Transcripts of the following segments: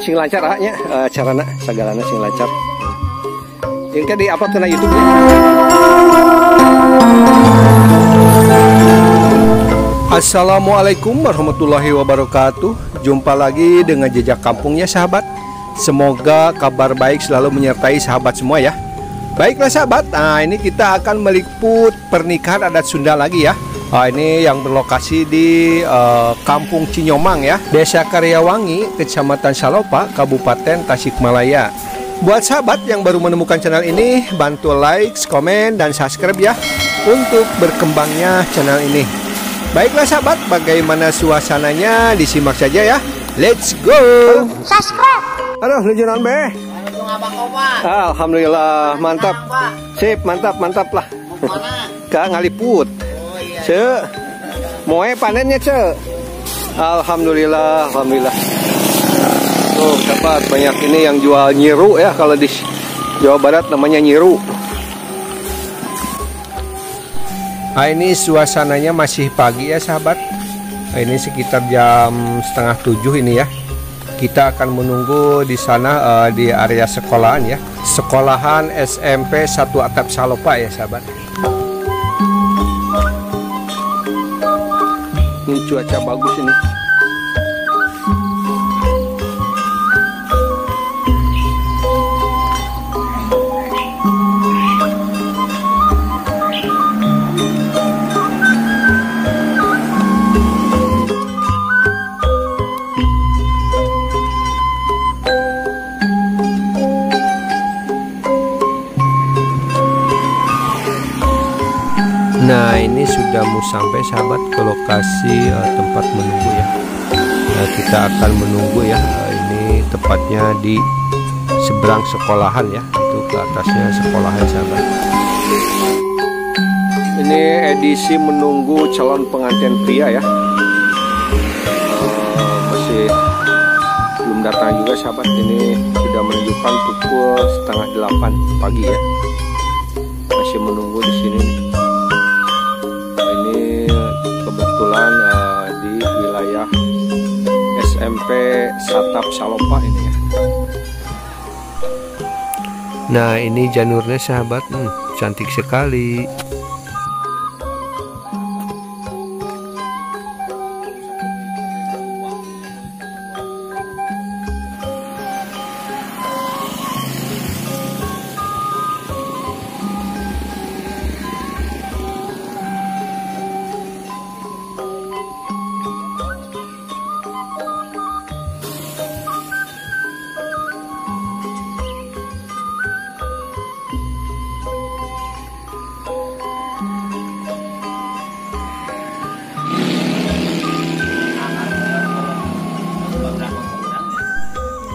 sing lancar nya carana sagalana sing lancar. Yang di upload ke YouTube -nya. Assalamualaikum warahmatullahi wabarakatuh. Jumpa lagi dengan Jejak Kampungnya sahabat. Semoga kabar baik selalu menyertai sahabat semua ya. Baiklah sahabat, nah ini kita akan meliput pernikahan adat Sunda lagi ya. Ini yang berlokasi di Kampung Cinyomang ya, Desa Karyawangi, Kecamatan Salopa, Kabupaten Tasikmalaya. Buat sahabat yang baru menemukan channel ini, bantu like, komen, dan subscribe ya untuk berkembangnya channel ini. Baiklah sahabat, bagaimana suasananya disimak saja ya. Let's go. Subscribe. Aduh, lujuran be. Alhamdulillah, mantap. Sip, mantap lah. Kak ngaliput. Ce, moe panennya ce. Alhamdulillah. Tuh, sahabat, banyak ini yang jual nyiru ya, kalau di Jawa Barat namanya nyiru. Ini suasananya masih pagi ya sahabat. Ini sekitar jam 6:30 ini ya. Kita akan menunggu di sana di area sekolahan ya. Sekolahan SMP 1 Atap Salopa ya sahabat. Ini cuaca bagus ini. Nah ini sudah mau sampai sahabat ke lokasi tempat menunggu ya. Kita akan menunggu ya. Ini tepatnya di seberang sekolahan ya. Itu ke atasnya sekolahan sahabat. Ini edisi menunggu calon pengantin pria ya. Masih belum datang juga sahabat. Ini sudah menunjukkan pukul 7:30 pagi ya. Masih menunggu di sini. Kebetulan di wilayah SMP Satap Salopa ini ya. Nah ini janurnya sahabat, cantik sekali.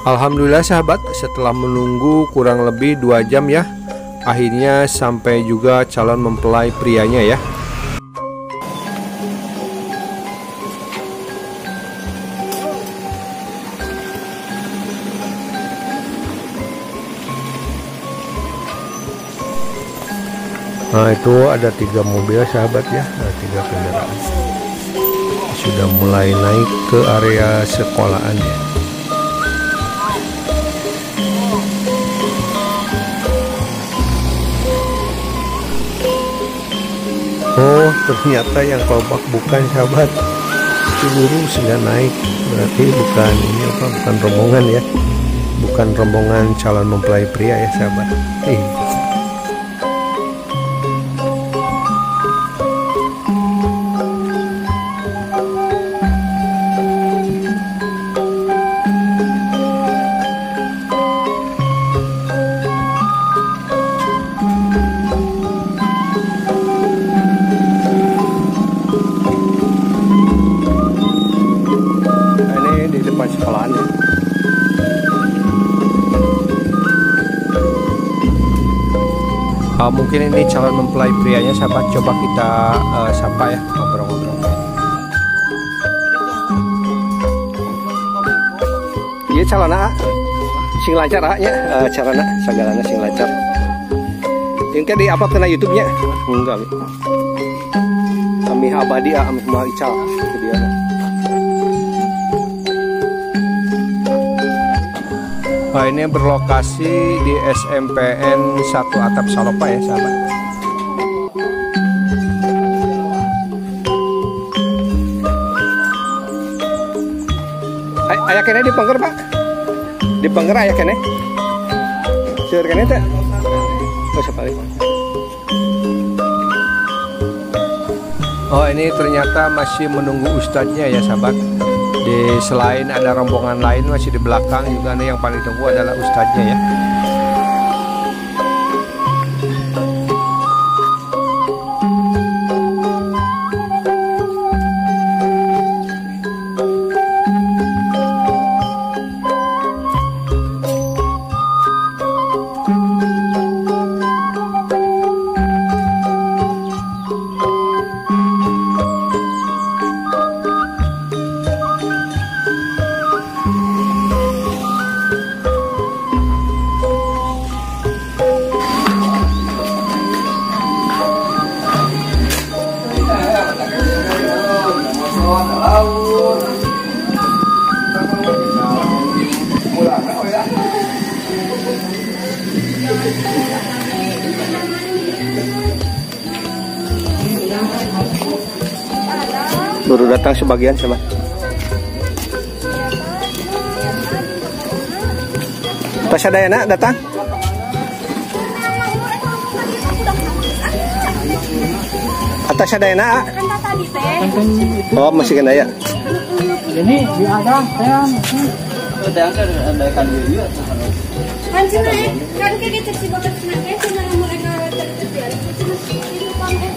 Alhamdulillah sahabat, setelah menunggu kurang lebih 2 jam ya, akhirnya sampai juga calon mempelai prianya ya. Nah itu ada 3 mobil sahabat ya, 3 kendaraan. Sudah mulai naik ke area sekolahan ya. Oh ternyata yang kompak bukan sahabat, seluruh sudah naik, berarti bukan ini apa, bukan rombongan ya, bukan rombongan calon mempelai pria ya sahabat. Mungkin ini calon mempelai prianya sahabat, coba kita sapa ya, ngobrol-ngobrol. Iya calona sing lancar nya carana sagalana sing lancar. Yang di upload ke YouTube nya enggak. Kami abadi Amih Malical itu dia. Ini berlokasi di SMPN 1 Atap Salopa ya sahabat. Ayah kene di Pengger Pak? Di Pengger ayah kene? Seur kene teh? Oh sekali. Oh ini ternyata masih menunggu ustadznya ya sahabat. Selain ada rombongan lain masih di belakang juga nih, yang paling tunggu adalah ustadznya ya. Baru datang sebagian sama. Tasadayana datang. Atas sadayana. Oh masih kena ya. Ini di ada saya. Ada kan dia. Kan cina kan kayak gitu sih bapak cina kayak cina mereka terjadi itu pakai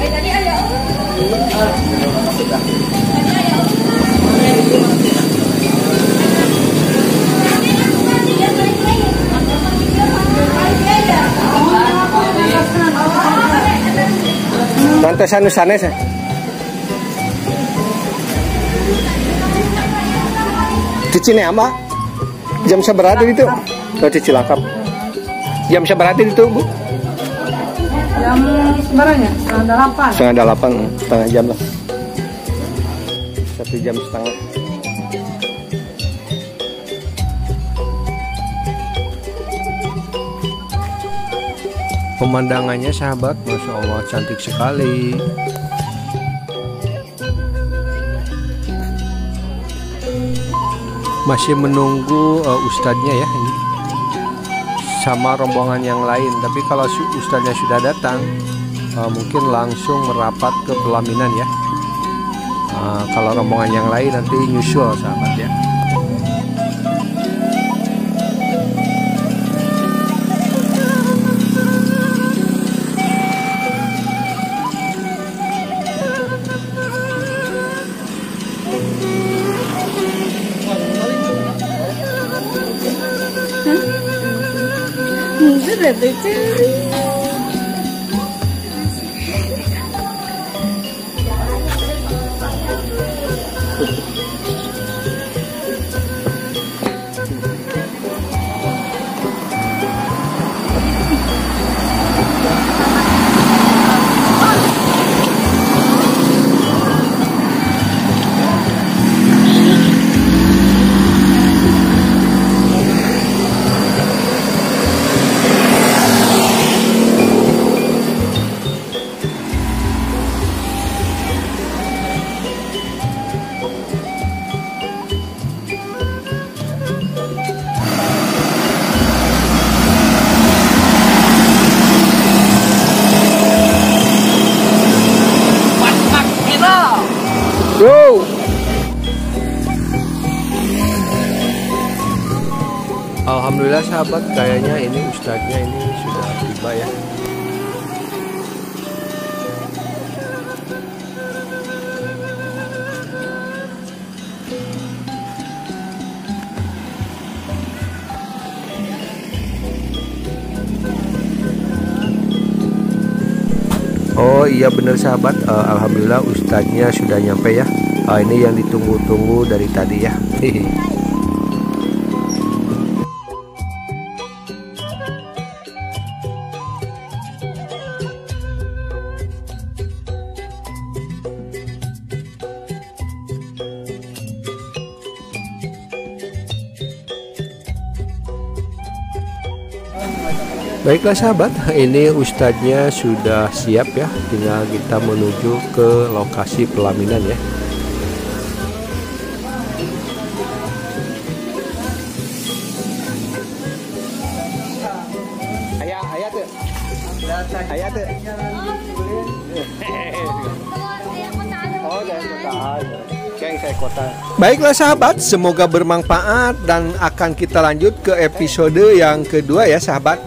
tadi ada Pantesan sanes ya. Di Cineama jam seberapa itu? Oh di Cilangkap. Jam seberapa itu Bu? Jam sebenarnya setengah 8, setengah jam lah. 1 jam setengah. Pemandangannya sahabat, Masya Allah cantik sekali. Masih menunggu ustadznya ya ini sama rombongan yang lain. Tapi kalau ustadznya sudah datang, mungkin langsung merapat ke pelaminan ya. Kalau rombongan yang lain nanti nyusul sahabat ya. Bro. Alhamdulillah sahabat, kayaknya ini ustadznya ini sudah tiba ya. Oh iya bener sahabat, alhamdulillah ustadznya sudah nyampe ya. Ini yang ditunggu-tunggu dari tadi ya. Baiklah sahabat, ini ustadznya sudah siap ya, tinggal kita menuju ke lokasi pelaminan ya. Ayah tuh. Baiklah sahabat, semoga bermanfaat dan akan kita lanjut ke episode yang kedua ya sahabat.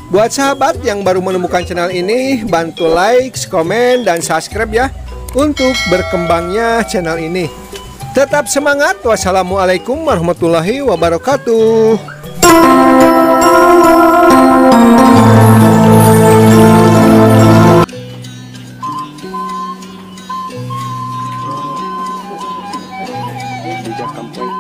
Buat sahabat yang baru menemukan channel ini, bantu like, komen, dan subscribe ya untuk berkembangnya channel ini. Tetap semangat. Wassalamualaikum warahmatullahi wabarakatuh. Jejak kampung.